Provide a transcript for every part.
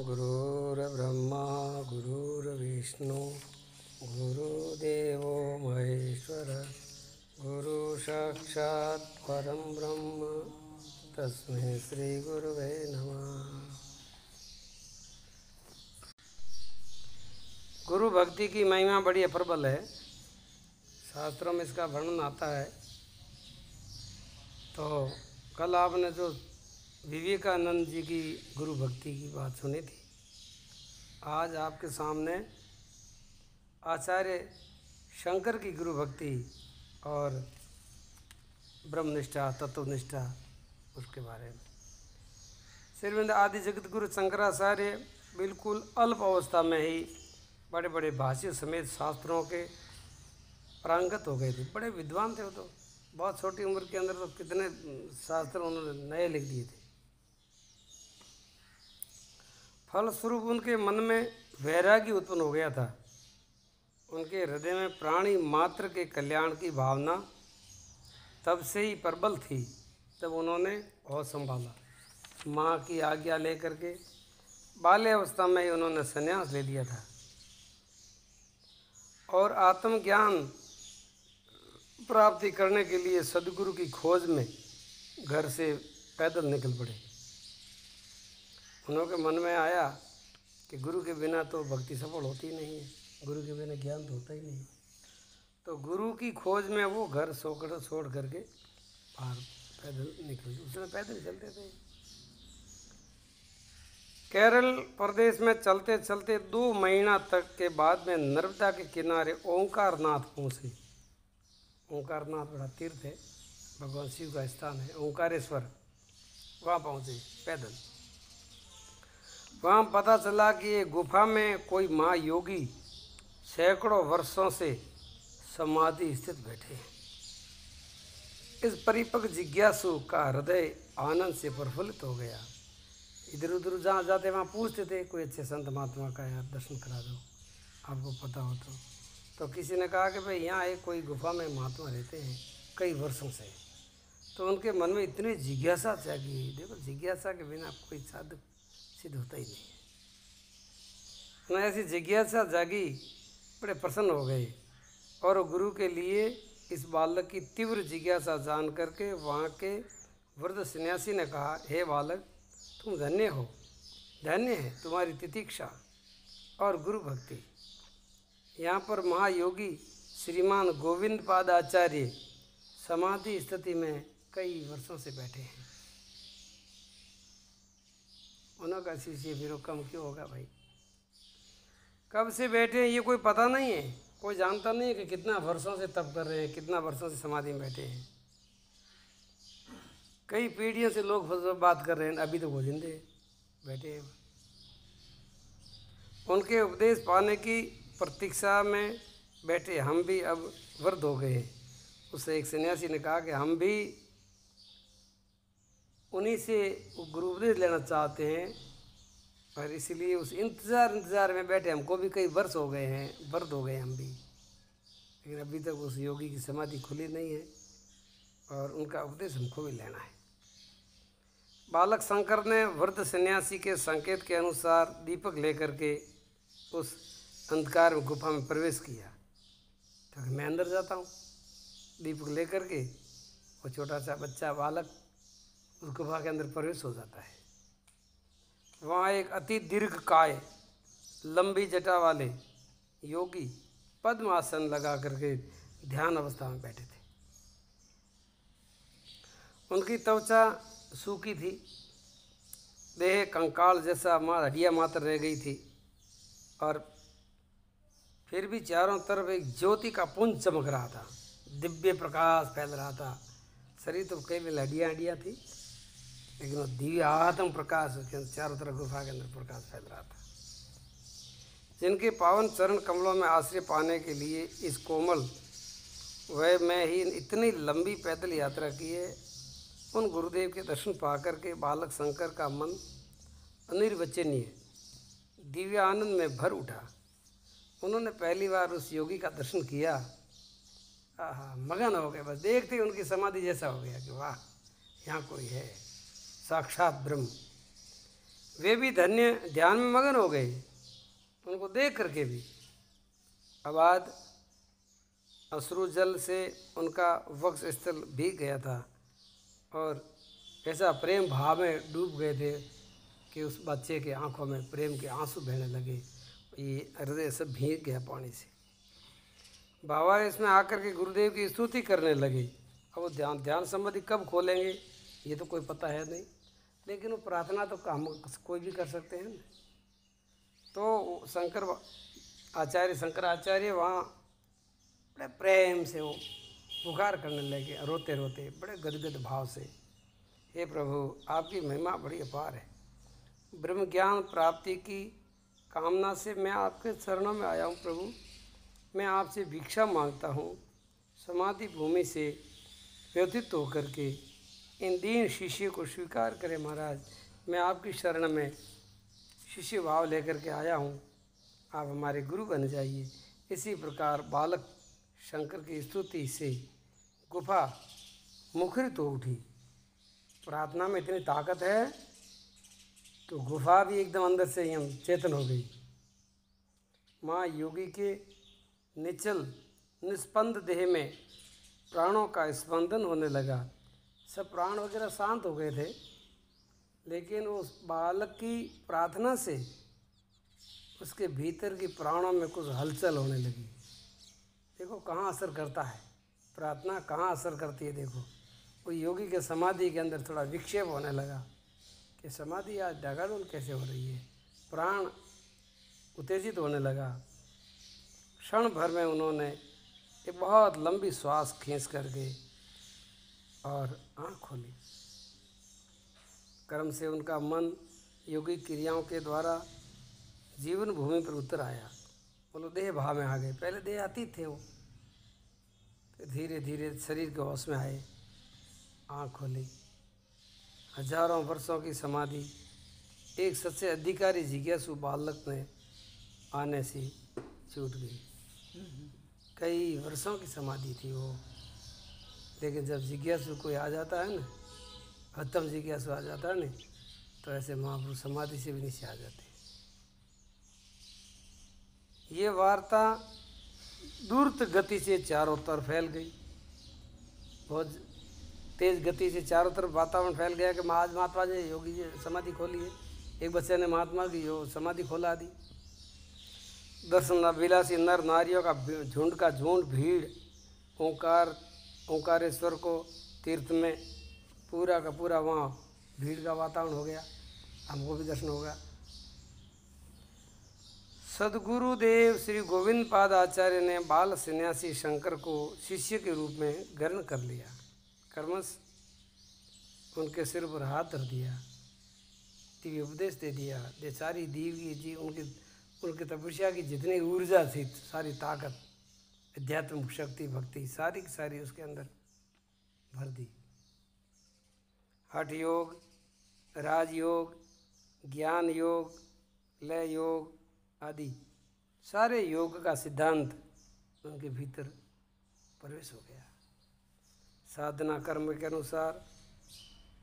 गुरुर्ब्रह्मा गुरुर्विष्णु गुरुदेवो महेश्वर गुरु साक्षात् परम ब्रह्म तस्मै श्री गुरुवे नमः। गुरु भक्ति की महिमा बड़ी अप्रबल है। शास्त्रों में इसका वर्णन आता है। तो कल आपने जो विवेकानंद जी की गुरु भक्ति की बात सुनी थी, आज आपके सामने आचार्य शंकर की गुरु भक्ति और ब्रह्मनिष्ठा तत्वनिष्ठा उसके बारे में। श्रीमद आदि जगत गुरु शंकराचार्य बिल्कुल अल्प अवस्था में ही बड़े बड़े भाष्य समेत शास्त्रों के प्रांगत हो गए थे। बड़े विद्वान थे वो तो, बहुत छोटी उम्र के अंदर तो कितने शास्त्र उन्होंने नए लिख दिए थे। फलस्वरूप उनके मन में वैराग्य उत्पन्न हो गया था। उनके हृदय में प्राणी मात्र के कल्याण की भावना तब से ही प्रबल थी जब उन्होंने होश संभाला। माँ की आज्ञा लेकर के बाल्यावस्था में ही उन्होंने संन्यास ले लिया था और आत्मज्ञान प्राप्ति करने के लिए सदगुरु की खोज में घर से पैदल निकल पड़े। उन्होंने मन में आया कि गुरु के बिना तो भक्ति सफल होती नहीं है, गुरु के बिना ज्ञान तो होता ही नहीं। तो गुरु की खोज में वो घर छोड़ करके बाहर पैदल निकले। उसमें पैदल चलते थे। केरल प्रदेश में चलते चलते 2 महीना तक के बाद में नर्मदा के किनारे ओंकारनाथ पहुँचे। ओंकारनाथ बड़ा तीर्थ है, भगवान शिव का स्थान है, ओंकारेश्वर। वहाँ पहुँचे पैदल। वहाँ पता चला कि ये गुफा में कोई महायोगी सैकड़ों वर्षों से समाधि स्थित बैठे हैं। इस परिपक्व जिज्ञासु का हृदय आनंद से प्रफुल्लित हो गया। इधर उधर जहाँ जाते वहाँ पूछते थे कोई अच्छे संत महात्मा का यार दर्शन करा दो, आपको पता हो तो किसी ने कहा कि भाई यहाँ एक कोई गुफा में महात्मा रहते हैं कई वर्षों से। तो उनके मन में इतनी जिज्ञासा जागी। देखो, जिज्ञासा के बिना कोई साधक सिद्ध होता ही नहीं है। ना ऐसी जिज्ञासा जागी, बड़े प्रसन्न हो गए और गुरु के लिए इस बालक की तीव्र जिज्ञासा जान करके वहाँ के वृद्ध सन्यासी ने कहा, हे बालक, तुम धन्य हो, धन्य है तुम्हारी तितिक्षा और गुरु भक्ति। यहाँ पर महायोगी श्रीमान गोविंद पाद आचार्य समाधि स्थिति में कई वर्षों से बैठे हैं। उनका शिष्य फिर कम क्यों होगा भाई? कब से बैठे हैं ये कोई पता नहीं है, कोई जानता नहीं है कि कितना वर्षों से तप कर रहे हैं, कितना वर्षों से समाधि में बैठे हैं। कई पीढ़ियों से लोग बात कर रहे हैं, अभी तो वो जिंदे बैठे हैं। उनके उपदेश पाने की प्रतीक्षा में बैठे हम भी अब वृद्ध हो गए हैं। उससे एक सन्यासी ने कहा कि हम भी उन्हीं से गुरु उपदेश लेना चाहते हैं, और इसलिए उस इंतज़ार में बैठे। हमको भी कई वर्ष हो गए हैं, वृद्ध हो गए हम भी, लेकिन अभी तक उस योगी की समाधि खुली नहीं है और उनका उपदेश हमको भी लेना है। बालक शंकर ने वृद्ध सन्यासी के संकेत के अनुसार दीपक लेकर के उस अंधकार में गुफा में प्रवेश किया। तो मैं अंदर जाता हूँ, दीपक लेकर के वो छोटा सा बच्चा बालक उस गुफा के अंदर प्रवेश हो जाता है। वहाँ एक अति दीर्घ काय लंबी जटा वाले योगी पद्म आसन लगा करके ध्यान अवस्था में बैठे थे। उनकी त्वचा सूखी थी, देह कंकाल जैसा हड्डियाँ मात्र रह गई थी, और फिर भी चारों तरफ एक ज्योति का पुंज चमक रहा था, दिव्य प्रकाश फैल रहा था। शरीर तो कई में हड्डियाँ थी, लेकिन वो दिव्य आत्म प्रकाश के चारों तरफ गुफा के अंदर प्रकाश फैल रहा था। जिनके पावन चरण कमलों में आश्रय पाने के लिए इस कोमल वय में ही इतनी लंबी पैदल यात्रा की है, उन गुरुदेव के दर्शन पाकर के बालक शंकर का मन अनिर्वचनीय दिव्य आनंद में भर उठा। उन्होंने पहली बार उस योगी का दर्शन किया, मगन हो गए। बस देखते ही उनकी समाधि जैसा हो गया कि वाह, यहाँ कोई है, साक्षात ब्रह्म। वे भी धन्य ध्यान में मगन हो गए, उनको देख करके भी। अबाध अश्रु जल से उनका वक्ष स्थल भीग गया था और ऐसा प्रेम भाव में डूब गए थे कि उस बच्चे के आंखों में प्रेम के आंसू बहने लगे, ये हृदय सब भीग गया पानी से। बाबा इसमें आकर के गुरुदेव की स्तुति करने लगे। अब वो ध्यान संबंधी कब खोलेंगे ये तो कोई पता है नहीं, लेकिन वो प्रार्थना तो हम कोई भी कर सकते हैं ना। तो शंकराचार्य वहाँ बड़े प्रेम से वो पुकार करने लगे, रोते रोते बड़े गदगद भाव से, हे प्रभु आपकी महिमा बड़ी अपार है। ब्रह्म ज्ञान प्राप्ति की कामना से मैं आपके चरणों में आया हूँ प्रभु। मैं आपसे भिक्षा मांगता हूँ, समाधि भूमि से व्यतीत होकर के इन दीन शिष्य को स्वीकार करें महाराज। मैं आपकी शरण में शिष्य भाव लेकर के आया हूँ, आप हमारे गुरु बन जाइए। इसी प्रकार बालक शंकर की स्तुति से गुफा मुखरित हो उठी। प्रार्थना में इतनी ताकत है तो गुफा भी एकदम अंदर से ही हम चेतन हो गई। माँ योगी के निश्चल निस्पंद देह में प्राणों का स्पंदन होने लगा। सब प्राण वगैरह शांत हो गए थे, लेकिन उस बालक की प्रार्थना से उसके भीतर की प्राणों में कुछ हलचल होने लगी। देखो कहाँ असर करता है प्रार्थना, कहाँ असर करती है। देखो वो योगी के समाधि के अंदर थोड़ा विक्षेप होने लगा कि समाधि आज डगाडोल कैसे हो रही है, प्राण उत्तेजित होने लगा। क्षण भर में उन्होंने एक बहुत लंबी श्वास खींच करके और आँख खोली। कर्म से उनका मन योगी क्रियाओं के द्वारा जीवन भूमि पर उतर आया। बोलो देह भाव में आ गए। पहले देह अतीत थे वो, फिर धीरे धीरे शरीर के होश में आए, आँख खोली। हजारों वर्षों की समाधि एक सच्चे अधिकारी जिज्ञासु बालक में आने से छूट गई। कई वर्षों की समाधि थी वो, लेकिन जब जिज्ञासु कोई आ जाता है ना, खत्म जिज्ञासु आ जाता है ना, तो ऐसे महापुरुष समाधि से भी नीचे आ जाते हैं। ये वार्ता द्रुत गति से चारों तरफ फैल गई। बहुत तेज गति से चारों तरफ वातावरण फैल गया कि आज महात्मा जी योगी जी समाधि खोली है। एक बच्चे ने महात्मा की समाधि खोला दी। दर्शन अभिलाषी नर नारियों का झुंड भीड़ ओंकारेश्वर को तीर्थ में पूरा का पूरा वहाँ भीड़ का वातावरण हो गया। हमको भी दर्शन होगा। सदगुरुदेव श्री गोविंद पाद आचार्य ने बाल सन्यासी शंकर को शिष्य के रूप में ग्रहण कर लिया। कर्मश उनके सिर पर हाथ रख दिया, दिव्य उपदेश दे दिया। सारी दिव्य जी उनकी तपस्या की जितनी ऊर्जा थी, सारी ताकत, आध्यात्मिक शक्ति, भक्ति सारी की सारी उसके अंदर भर दी। हठ योग, राजयोग, ज्ञान योग, लय योग आदि सारे योग का सिद्धांत उनके भीतर प्रवेश हो गया। साधना कर्म के अनुसार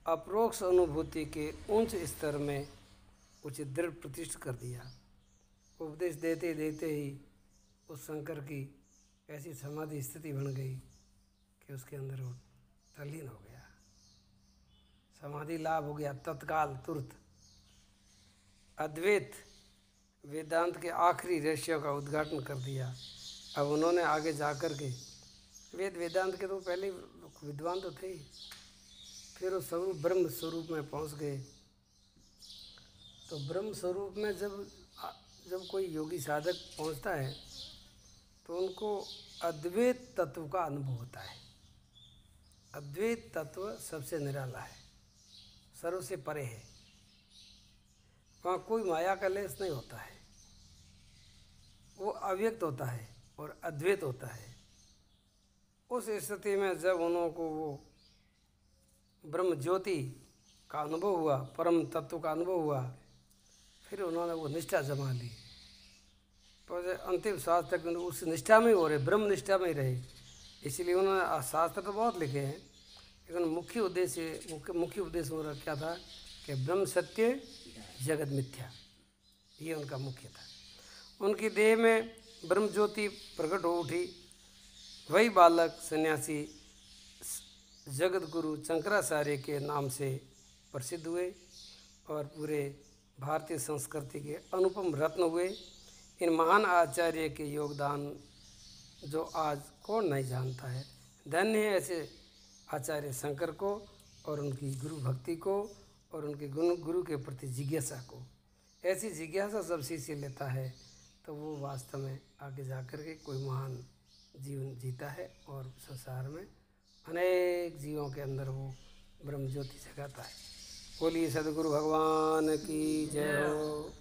अप्रोक्ष अनुभूति के उच्च स्तर में उसे दृढ़ प्रतिष्ठित कर दिया। उपदेश देते देते ही उस शंकर की ऐसी समाधि स्थिति बन गई कि उसके अंदर वो तल्लीन हो गया। समाधि लाभ हो गया तत्काल, तुरंत। अद्वैत वेदांत के आखिरी रहस्यों का उद्घाटन कर दिया। अब उन्होंने आगे जाकर के वेदांत के तो पहले विद्वान तो थे ही, फिर उस स्वरूप ब्रह्म स्वरूप में पहुंच गए। तो ब्रह्म स्वरूप में जब कोई योगी साधक पहुंचता है तो उनको अद्वैत तत्व का अनुभव होता है। अद्वैत तत्व सबसे निराला है, सर्व से परे है। वहाँ कोई माया का लेस नहीं होता है, वो अव्यक्त होता है और अद्वैत होता है। उस स्थिति में जब उनको वो ब्रह्म ज्योति का अनुभव हुआ, परम तत्व का अनुभव हुआ, फिर उन्होंने वो निष्ठा जमा ली। तो अंतिम श्वास तक उस निष्ठा में ही हो रहे, ब्रह्म निष्ठा में ही रहे। इसलिए उन्होंने शास्त्र तो बहुत लिखे हैं, लेकिन मुख्य उद्देश्य उन्होंने क्या था कि ब्रह्म सत्य जगत मिथ्या, ये उनका मुख्य था। उनकी देह में ब्रह्म ज्योति प्रकट हो उठी। वही बालक सन्यासी जगत गुरु शंकराचार्य के नाम से प्रसिद्ध हुए और पूरे भारतीय संस्कृति के अनुपम रत्न हुए। इन महान आचार्य के योगदान जो आज कौन नहीं जानता है। धन्य है ऐसे आचार्य शंकर को और उनकी गुरु भक्ति को और उनके गुरु के प्रति जिज्ञासा को। ऐसी जिज्ञासा जब शिष्य लेता है तो वो वास्तव में आगे जाकर के कोई महान जीवन जीता है और संसार में अनेक जीवों के अंदर वो ब्रह्म ज्योति जगाता है। बोलिए सद्गुरु भगवान की जय हो।